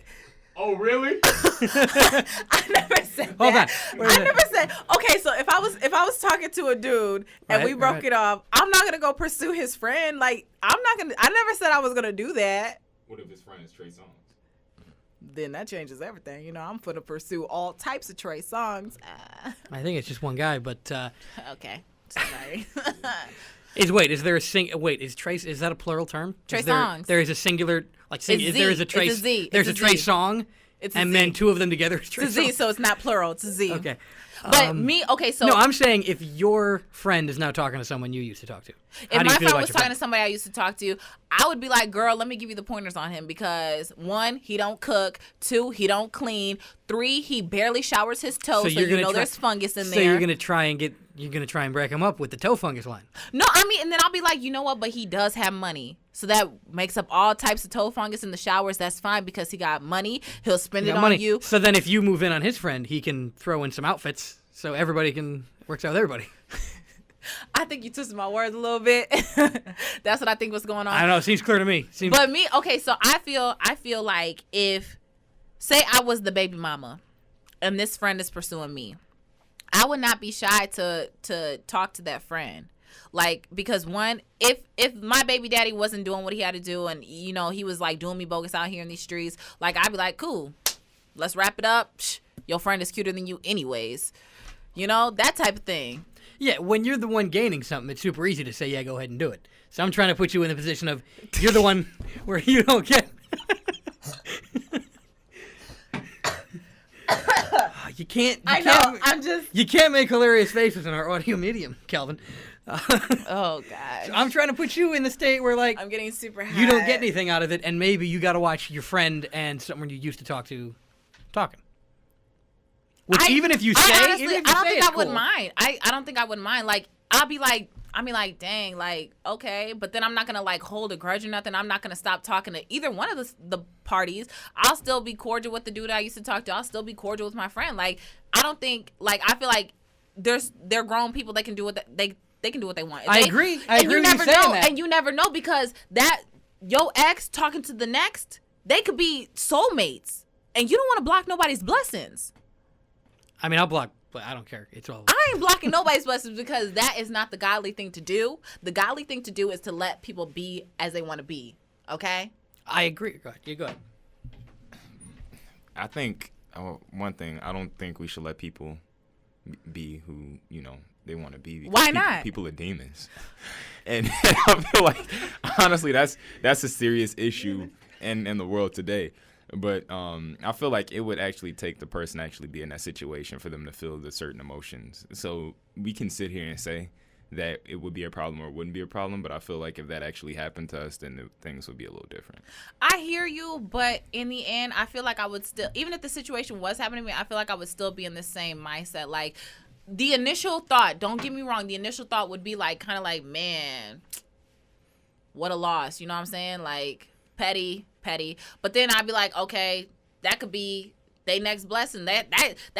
Oh, really? I never said that. Hold on. I never said. Okay, so if I was talking to a dude and we broke it off, I'm not gonna go pursue his friend. Like, I'm not gonna. I never said I was gonna do that. What if his friend is Trey Songz? Then that changes everything. I'm gonna pursue all types of Trey Songz. I think it's just one guy, but okay. Sorry. Is Trey? Is that a plural term? Trey Songz. There is a singular, like, there is a Trey. It's a Z. There's a Trey song, and then two of them together is Trey Songz. It's a Z, so it's not plural. It's a Z. Okay. But okay, so... No, I'm saying if your friend is now talking to someone you used to talk to. If my friend was talking to somebody I used to talk to, I would be like, girl, let me give you the pointers on him, because 1, he don't cook. 2, he don't clean. 3, he barely showers his toes, so there's fungus in there. So you're gonna try and break him up with the toe fungus line. No, I mean, and then I'll be like, you know what? But he does have money, so that makes up all types of toe fungus in the showers. That's fine, because he got money. He'll spend it on you. So then, if you move in on his friend, he can throw in some outfits so everybody works out with everybody. I think you twisted my words a little bit. That's what I think was going on. I don't know. It seems clear to me. But me, okay, so I feel like if, say I was the baby mama and this friend is pursuing me, I would not be shy to talk to that friend. Like, because one, if my baby daddy wasn't doing what he had to do and, you know, he was like doing me bogus out here in these streets, like, I'd be like, cool, let's wrap it up. Psh, your friend is cuter than you anyways. You know, that type of thing. Yeah, when you're the one gaining something, it's super easy to say, yeah, go ahead and do it. So I'm trying to put you in the position of you're the one where you don't get. You can't. You can't make hilarious faces in our audio medium, Calvin. Oh, God. So I'm trying to put you in the state where, like, I'm getting super hot. You don't get anything out of it, and maybe you got to watch your friend and someone you used to talk to talking. Which even if you say, I honestly, even if I you don't say think it's I would cool. mind. I don't think I would mind. Like, I'll be like, dang, like, okay, but then I'm not gonna like hold a grudge or nothing. I'm not gonna stop talking to either one of the parties. I'll still be cordial with the dude I used to talk to. I'll still be cordial with my friend. Like, I don't think, like, I feel like they're grown people. They can do what they can do what they want. I agree. I agree you with never you saying know, that. and you never know because that your ex talking to the next, they could be soulmates, and you don't want to block nobody's blessings. I mean, I'll block, but I don't care. It's all. I ain't blocking nobody's blessings because that is not the godly thing to do. The godly thing to do is to let people be as they want to be. Okay? I agree. Go ahead. You go ahead. I think one thing, I don't think we should let people be who, you know, they want to be. Why not? People are demons. And I feel like, honestly, that's a serious issue in the world today. But I feel like it would actually take the person actually be in that situation for them to feel the certain emotions. So we can sit here and say that it would be a problem or it wouldn't be a problem, but I feel like if that actually happened to us, then things would be a little different. I hear you, but in the end, I feel like I would still, even if the situation was happening to me, I feel like I would still be in the same mindset. Like, the initial thought, don't get me wrong, the initial thought would be like, kind of like, man, what a loss. You know what I'm saying? Like, petty. But then I'd be like, okay, that could be they next blessing. That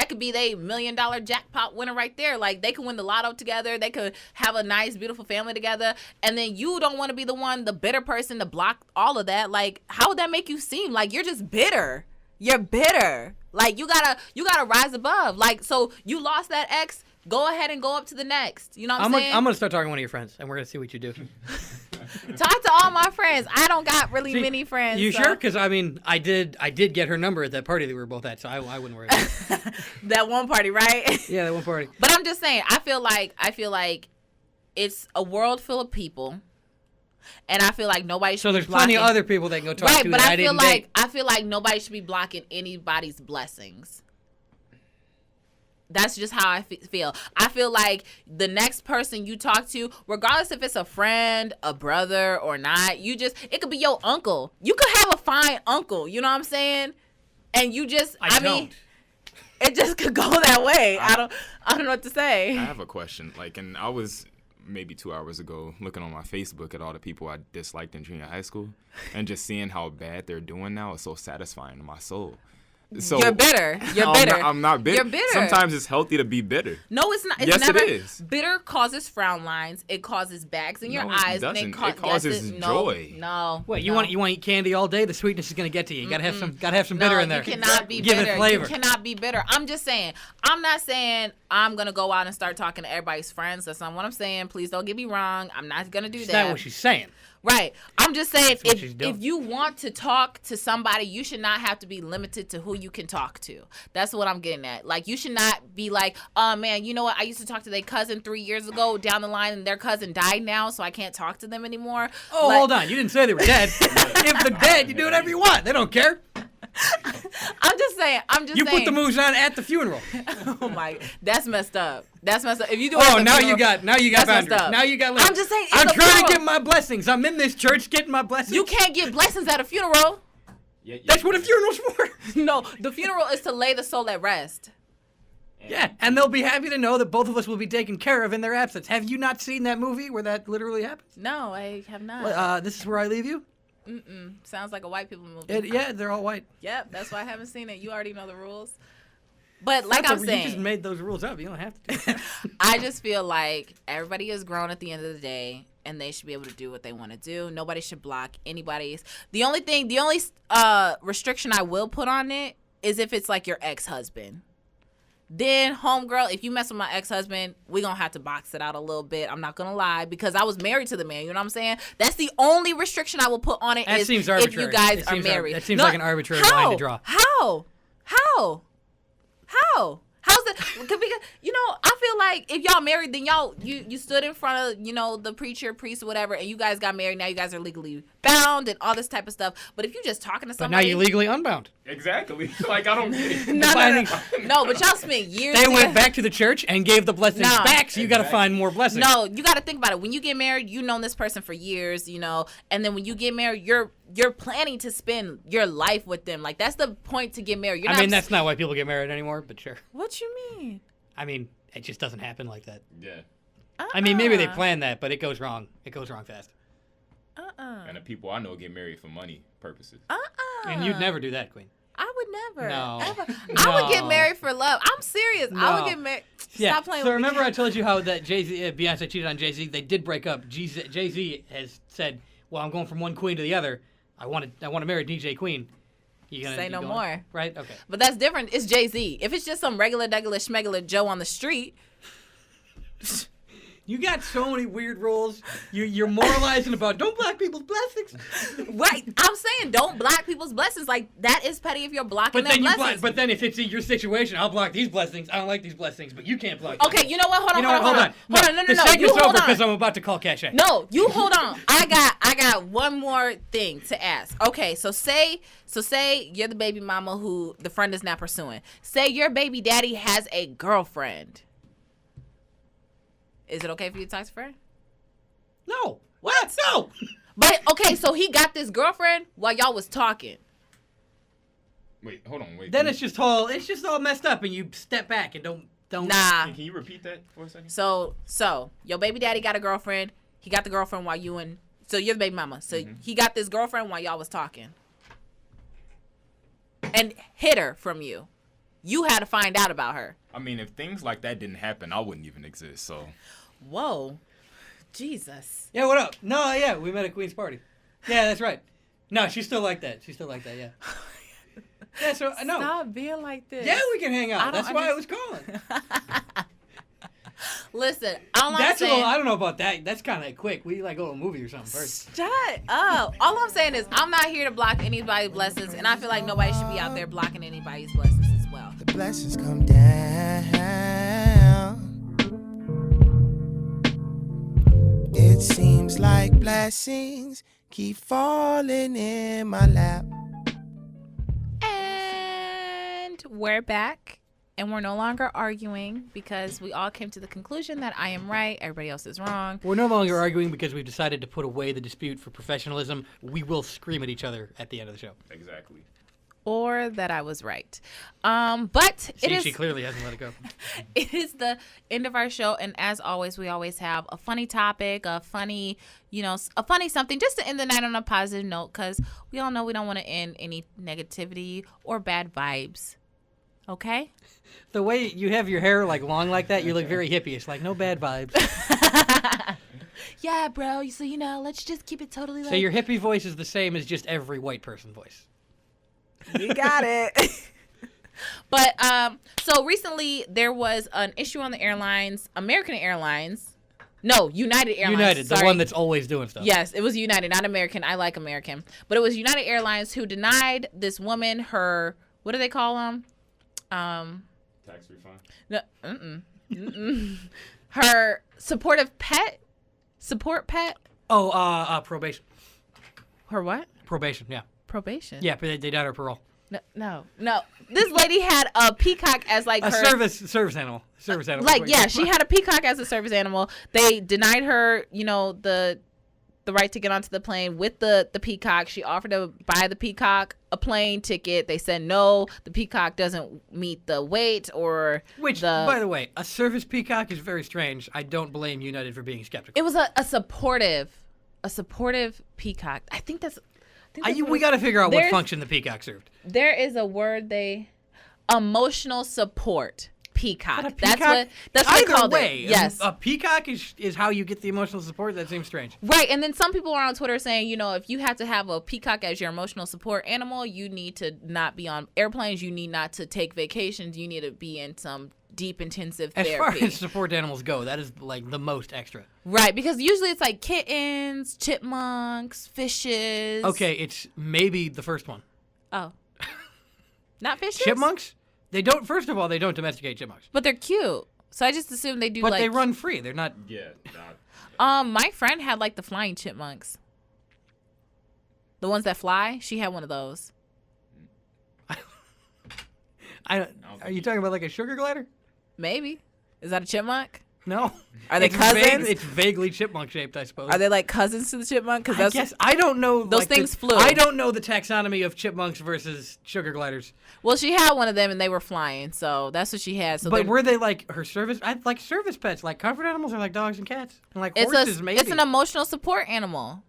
could be they $1 million jackpot winner right there. Like, they could win the lotto together. They could have a nice, beautiful family together. And then you don't want to be the bitter person to block all of that. Like, how would that make you seem? Like, you're just bitter. You're bitter. Like, you gotta rise above. Like, so you lost that ex. Go ahead and go up to the next. You know what I'm saying? I'm gonna start talking to one of your friends, and we're gonna see what you do. Talk to all my friends. I don't got really many friends. You so. sure? Because I mean, I did get her number at that party that we were both at, so I wouldn't worry about it. That one party, right? Yeah, that one party. But I'm just saying, I feel like it's a world full of people, and I feel like nobody should. So there's be blocking. plenty of other people that can go talk right, to. But that I feel didn't like date. I feel like nobody should be blocking anybody's blessings. That's just how I feel. I feel like the next person you talk to, regardless if it's a friend, a brother, or not, it could be your uncle. You could have a fine uncle, you know what I'm saying? And you just, I mean, it just could go that way. I don't know what to say. I have a question. Like, and I was maybe 2 hours ago looking on my Facebook at all the people I disliked in junior high school, and just seeing how bad they're doing now is so satisfying to my soul. So you're bitter. I'm not bitter. You're bitter. Sometimes it's healthy to be bitter. No, it's not. It's yes, never, it is. Bitter causes frown lines. It causes bags in your eyes. It doesn't. It causes joy. No. Wait, you want to eat candy all day? The sweetness is gonna get to you. You gotta have some bitter in there. You cannot be Give bitter. it flavor. You cannot be bitter. I'm just saying. I'm not saying I'm gonna go out and start talking to everybody's friends. That's not what I'm saying. Please don't get me wrong. I'm not gonna do that. That's not what she's saying. Right. I'm just saying, if you want to talk to somebody, you should not have to be limited to who you can talk to. That's what I'm getting at. Like, you should not be like, oh, man, you know what? I used to talk to their cousin 3 years ago down the line, and their cousin died now, so I can't talk to them anymore. Oh, like, hold on. You didn't say they were dead. If they're dead, you do whatever you want. They don't care. I'm just saying. You put the moves on at the funeral. Oh my, that's messed up. That's messed up. If you do, now you got boundaries. Now you got limits. I'm just saying. I'm trying to get my blessings. I'm in this church getting my blessings. You can't get blessings at a funeral. Yeah. That's what a funeral's for. No, the funeral is to lay the soul at rest. Yeah, and they'll be happy to know that both of us will be taken care of in their absence. Have you not seen that movie where that literally happens? No, I have not. This is Where I Leave You. Sounds like a white people movie. Yeah, they're all white. Yep, that's why I haven't seen it. You already know the rules. But like I'm saying, you just made those rules up. You don't have to do that. I just feel like everybody is grown at the end of the day, and they should be able to do what they want to do. Nobody should block anybody's. The only restriction I will put on it is if it's like your ex-husband. Then, homegirl, if you mess with my ex-husband, we gonna have to box it out a little bit. I'm not gonna lie, because I was married to the man. You know what I'm saying? That's the only restriction I will put on it. That is seems arbitrary. if you guys are married. That seems like an arbitrary line to draw. How? How's that? Because, I feel like if y'all married, then you stood in front of, the preacher, priest, or whatever, and you guys got married. Now you guys are legally bound and all this type of stuff. But if you just talking to somebody. But now you're legally unbound. Exactly. Like, I don't get it. No, but y'all spent years. They went back to the church and gave the blessings back, so you got to find more blessings. No, you got to think about it. When you get married, you've known this person for years, and then when you get married, you're planning to spend your life with them. Like, that's the point to get married. That's not why people get married anymore, but sure. What you mean? I mean, it just doesn't happen like that. Yeah. I mean, maybe they plan that, but it goes wrong. It goes wrong fast. And the people I know get married for money purposes. And you'd never do that, Queen. I would never. No. Ever. I would get married for love. I'm serious. No. I would get married. Stop playing with me. So remember I told you how that Beyonce cheated on Jay-Z? They did break up. Jay-Z has said, well, I'm going from one queen to the other. I want to marry DJ Queen. You gonna say no more, right? Okay, but that's different. It's Jay-Z. If it's just some regular schmegular Joe on the street, you got so many weird rules. You're moralizing about don't block people's blessings. Right? I'm saying don't block people's blessings. Like, that is petty if you're blocking their blessings. But then if it's your situation, I'll block these blessings. I don't like these blessings, but you can't block. Okay, you know what? Hold on. Hold on. No. The segment's over because I'm about to call Cache. No, you hold on. I got one more thing to ask. Okay, so say you're the baby mama who the friend is not pursuing. Say your baby daddy has a girlfriend. Is it okay for you to talk to friend? No. What? No. But okay, so he got this girlfriend while y'all was talking. Wait, hold on. Then it's just all messed up, and you step back and don't. Nah. Can you repeat that for a second? So your baby daddy got a girlfriend. He got the girlfriend while you and so you're the baby mama. So he got this girlfriend while y'all was talking, and hid her from you. You had to find out about her. I mean, if things like that didn't happen, I wouldn't even exist. So. Whoa, Jesus. Yeah, what up? No, yeah, we met at Queen's party. Yeah, that's right. No, she's still like that. Yeah. Yeah, so no. Stop being like this. Yeah, we can hang out. That's why I was calling. Listen, all I'm That's saying. I don't know about that. That's kind of quick. We go to a movie or something first. Shut up. All I'm saying is I'm not here to block anybody's blessings, and I feel like nobody should be out there blocking anybody's blessings as well. The blessings come down. It seems like blessings keep falling in my lap. And we're back, and we're no longer arguing because we all came to the conclusion that I am right, everybody else is wrong. We're no longer arguing because we've decided to put away the dispute for professionalism. We will scream at each other at the end of the show. Exactly. Or that I was right. But she clearly hasn't let it go. It is the end of our show, and as always, we always have a funny topic, a funny something, just to end the night on a positive note, because we all know we don't want to end any negativity or bad vibes. Okay? The way you have your hair like long like that, you look very hippie. It's like no bad vibes. Yeah, bro. So let's just keep it totally. So your hippie voice is the same as just every white person voice. You got it. But so recently there was an issue on the airlines, American Airlines. No, United Airlines. United, sorry. The one that's always doing stuff. Yes, it was United, not American. I like American. But it was United Airlines who denied this woman her, what do they call them? Tax refund? No, her support pet? Oh, probation. Her what? Probation, yeah. Probation? Yeah, but they denied her parole. No. This lady had a peacock as like her service animal. Like, yeah, she had a peacock as a service animal. They denied her, the right to get onto the plane with the peacock. She offered to buy the peacock a plane ticket. They said no, the peacock doesn't meet the weight or by the way, a service peacock is very strange. I don't blame United for being skeptical. It was a supportive peacock. I think that's we got to figure out what function the peacock served. There is a word emotional support. Peacock. But a peacock? That's what they called way, it. Yes. A peacock is how you get the emotional support. That seems strange. Right. And then some people are on Twitter saying, if you have to have a peacock as your emotional support animal, you need to not be on airplanes. You need not to take vacations. You need to be in some deep, intensive therapy. As far as support animals go, that is like the most extra. Right. Because usually it's like kittens, chipmunks, fishes. Okay, it's maybe the first one. Oh. Not fishes? Chipmunks? They don't. First of all, they don't domesticate chipmunks. But they're cute. So I just assume they do. But they run free. They're not. Yeah. My friend had like the flying chipmunks. The ones that fly. She had one of those. Are you talking about like a sugar glider? Maybe. Is that a chipmunk? No. Are they cousins? It's vaguely chipmunk shaped, I suppose. Are they like cousins to the chipmunk? I guess I don't know. Those things flew. I don't know the taxonomy of chipmunks versus sugar gliders. Well, she had one of them and they were flying, so that's what she had. So but were they like her service? Like service pets, like comfort animals, or like dogs and cats, and like horses? Maybe it's an emotional support animal.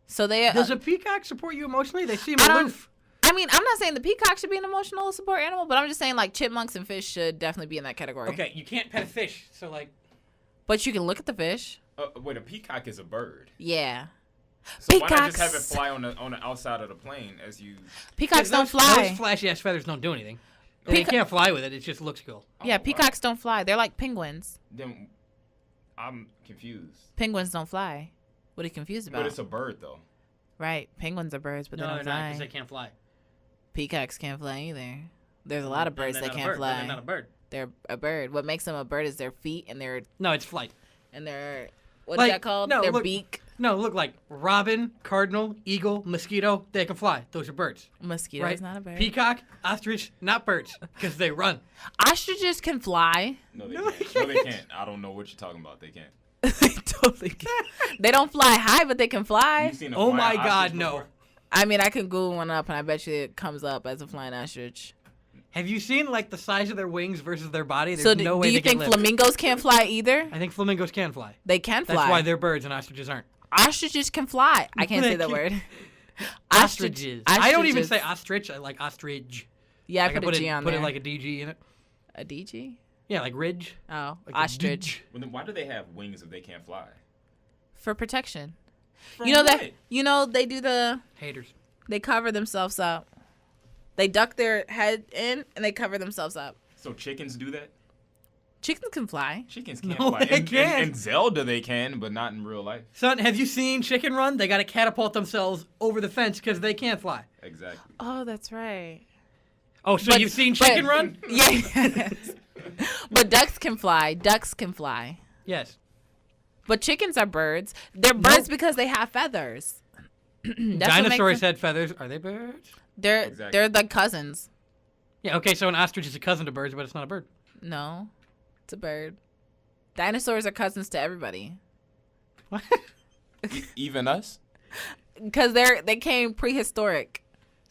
So they does a peacock support you emotionally? They seem I aloof. I'm not saying the peacock should be an emotional support animal, but I'm just saying like chipmunks and fish should definitely be in that category. Okay, you can't pet a fish, so like. But you can look at the fish. Wait, a peacock is a bird. Yeah. So why not just have it fly on the outside of the plane as you? Peacocks don't fly. Those flashy ass feathers don't do anything. They can't fly with it. It just looks cool. Yeah, peacocks don't fly. They're like penguins. Then I'm confused. Penguins don't fly. What are you confused about? But it's a bird though. Right. Penguins are birds, but no, they don't they're not fly. because they can't fly. Peacocks can't fly either. There's a lot of birds that can't fly. They're not a bird. They're a bird. What makes them a bird is their feet and their No, it's flight. and their what is that called? No, their look, beak. No, look like robin, cardinal, eagle, mosquito. They can fly. Those are birds. Mosquito right? is not a bird. Peacock, ostrich, not birds because they run. Ostriches can fly. No, they can't. No, they can't. I don't know what you're talking about. They can't. They totally can. They don't fly high, but they can fly. You've seen a Oh flying my God, ostrich no. before? I mean, I can Google one up, and I bet you it comes up as a flying ostrich. Have you seen like the size of their wings versus their body? There's So no way do you they think can live. flamingos can't fly either? I think flamingos can fly. They can fly. That's why they're birds and ostriches aren't. Ostriches can fly. I can't say that word. Ostriches. I don't even Ostriches. say ostrich. I like ostrich. Yeah, I Like put a G on put there. it like a DG in it. A DG? Yeah, like ridge. Oh, Like ostrich. Well, then why do they have wings if they can't fly? For protection. From You know what? that they do Haters. they cover themselves up. They duck their head in and they cover themselves up. So chickens do that? Chickens can fly. Chickens can't No, fly. they In can't. Zelda they can, but not in real life. Son, have you seen Chicken Run? They got to catapult themselves over the fence because they can't fly. Exactly. Oh, that's right. Oh, so But- you've seen but- Chicken Run? Yeah. But ducks can fly. Ducks can fly. Yes. But chickens are birds. They're birds because they have feathers. That's what makes Dinosaurs them- had feathers. Are they birds? Exactly. They're like cousins. Yeah, okay, so an ostrich is a cousin to birds, but it's not a bird. No, it's a bird. Dinosaurs are cousins to everybody What? Even us? because they came prehistoric.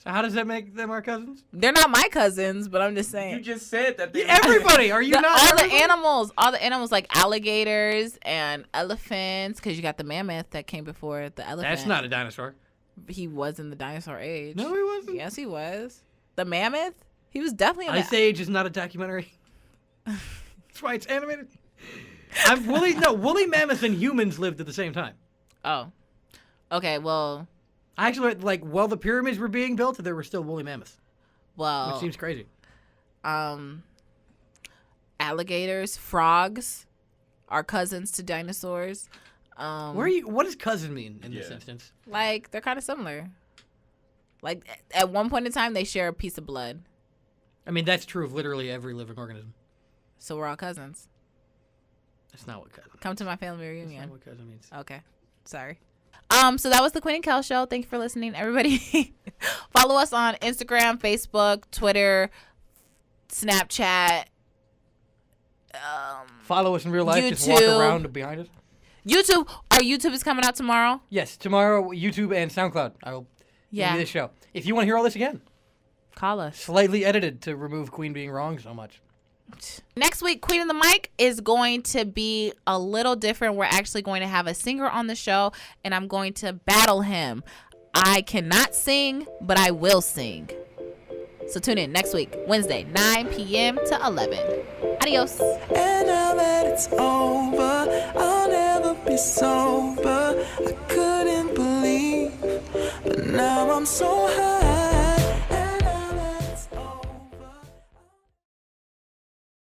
So how does that make them our cousins? They're not my cousins, but I'm just You saying. just said that they. Everybody, are you not? all the everybody? animals like alligators and elephants, because you got the mammoth that came before the elephant. That's not a dinosaur. He was in the dinosaur age. No, he wasn't. Yes, he was. The mammoth. He was definitely in Ice the. Age is not a documentary. That's why it's animated. Woolly mammoths and humans lived at the same time. Oh. Okay. Well. Actually, like while the pyramids were being built, there were still woolly mammoths, which seems crazy. Alligators, frogs are cousins to dinosaurs. What does cousin mean in this Yeah. instance? Like they're kind of similar. Like at one point in time, they share a piece of blood, I mean, that's true of literally every living organism. so we're all cousins. That's not what cousin. Come to my family That's reunion. not what cousin means. Okay. Sorry. So that was the Queen and Kel show. Thank you for listening, everybody. Follow us on Instagram, Facebook, Twitter, Snapchat, Follow us in real life. Just walk YouTube. around behind us. YouTube. Our YouTube is coming out tomorrow. Yes, tomorrow, YouTube and SoundCloud. I will give Yeah. you this show. If you want to hear all this again, Call us. slightly edited to remove Queen being wrong so much. Next week, Queen of the Mic is going to be a little different. We're actually going to have a singer on the show, and I'm going to battle him. I cannot sing, but I will sing. So tune in next week, Wednesday, 9 p.m. to 11. Adios. And now that it's over, I'll never be sober. I couldn't believe, but now I'm so high.